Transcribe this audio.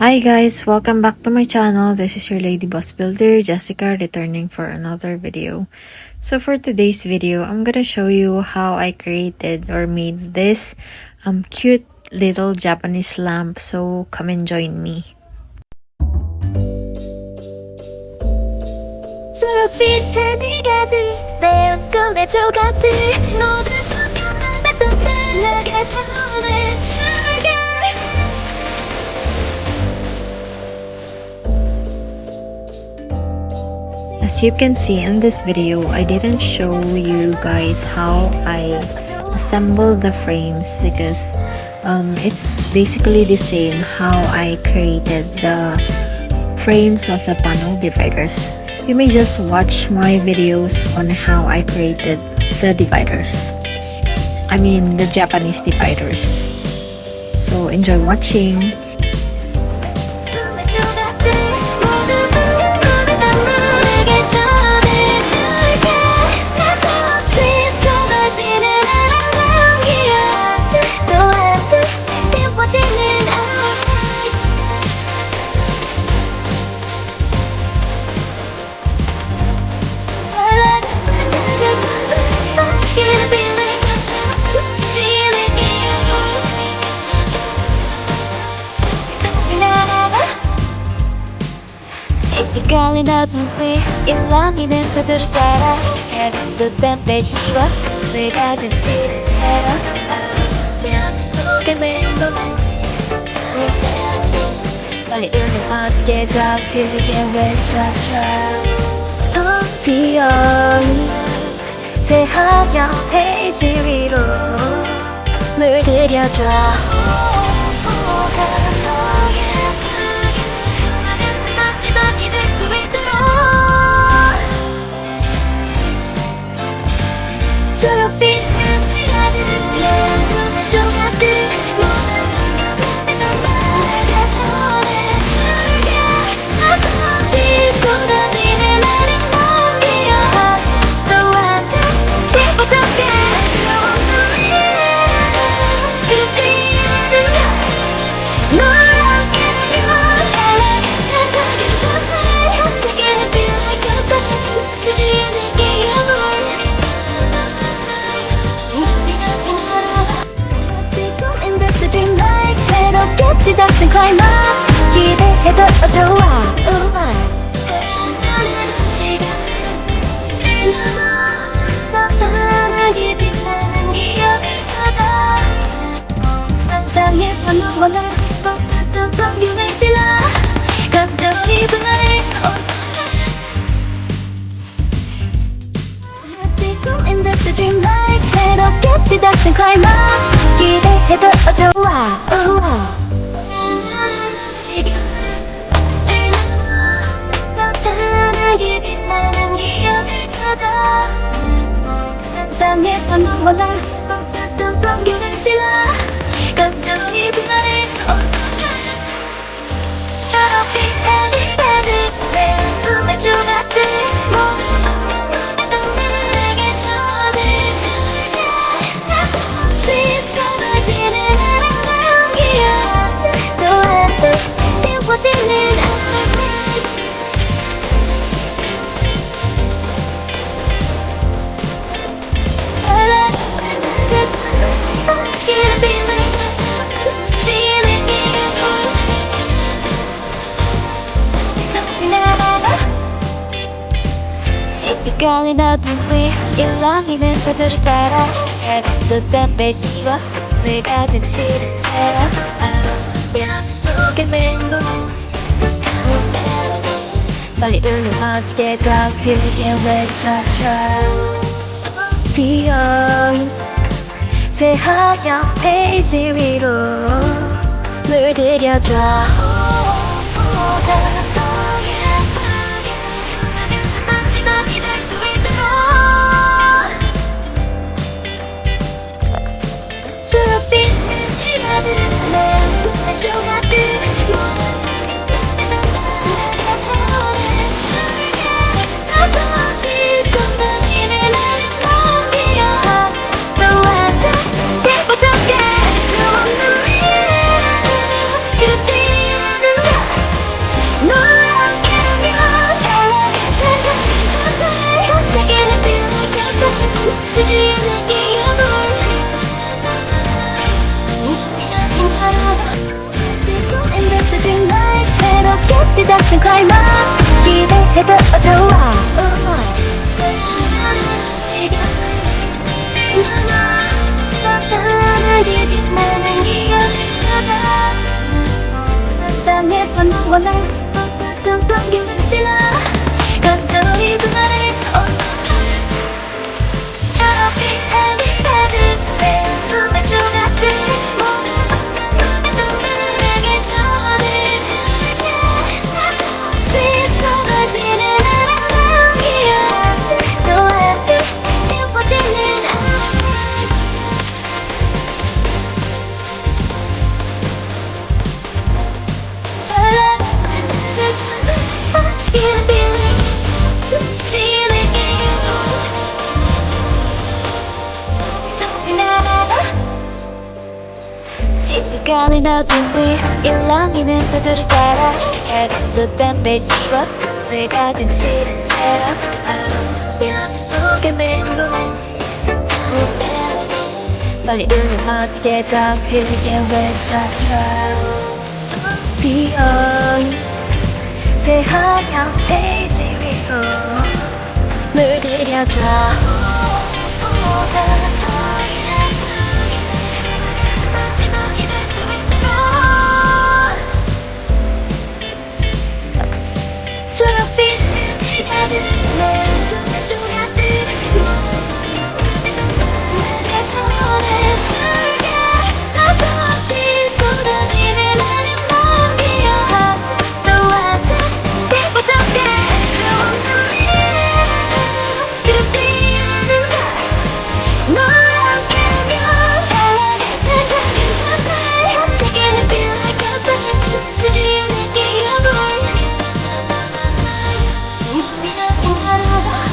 Hi guys, welcome back to my channel. This is your Lady Boss Builder, Jessica, returning for another video. So for today's video, I'm gonna show you how I created or made this cute little Japanese lamp. So come and join me. As you can see in this video, I didn't show you guys how I assemble the frames because it's basically the same how I created the frames of the panel dividers. You may just watch my videos on how I created the dividers. I mean the Japanese dividers. So enjoy watching. Calling out to me, ilangin and pagkakara. Having the temptation, we got to see the terror. I'm so convinced. My inner heart gets out, feeling red touch. Don't be on. Say how young hazy 위로 물들여줘. 시작된 클라이막스 기대해도 좋아 너 사랑하게 빛나는 기억을 찾아 상상의 번호번호 똑같은 평균을 질러 감정 기분을 In the dreamlight 새롭게 시작된 클라이막스 기대해도 좋아 상상의 번호보다 똑같은 평균을 질러 감정이 분할해 저렇게 애들 내 꿈의 조각들 모두 내게 전해줄게 Please 사라지는 아름다운 기억 또한번 지워지는 Calling out to me, ilangin and pagkakara. Having the temptation, we got to see the terror. I'm so convinced. My inner heart gets out, feeling red touch. Beyond 새하얀 페이지 위로 물들여줘. 들리는 기억을 새롭게 시작된 클라이막스 기대해도 좋아 멈춰나게 빛나는 기억마다 세상에 번번에 텅텅 기울여 지나 간절히 그 날에 저렇게 헤비헤비 내 숨을 조각들 모든 것들을 내게 전해줄게 쏟아지는 아름다운 기억 So have to 예뻐지는 시간이 어둠 위 일렁이는 그들을 따라 애틋한 베이지와 내 가진 시른 새라 뼈 속에 맴도는 빨리 어떻게 잡히게 외쳐줘 비어있는 새하얀 페이지 위로 물들여줘 마지막이 될 수 있도록 초록빛 가득 내 눈을 조각들 내게 전해줄게 한없이 쏟아지는 아름다운 기억 또 왔어 예쁘게 그렇지 않은 너랑 깨면 세상은 가사에 Taking it feel like a band 들리는 기억을 미안해 알아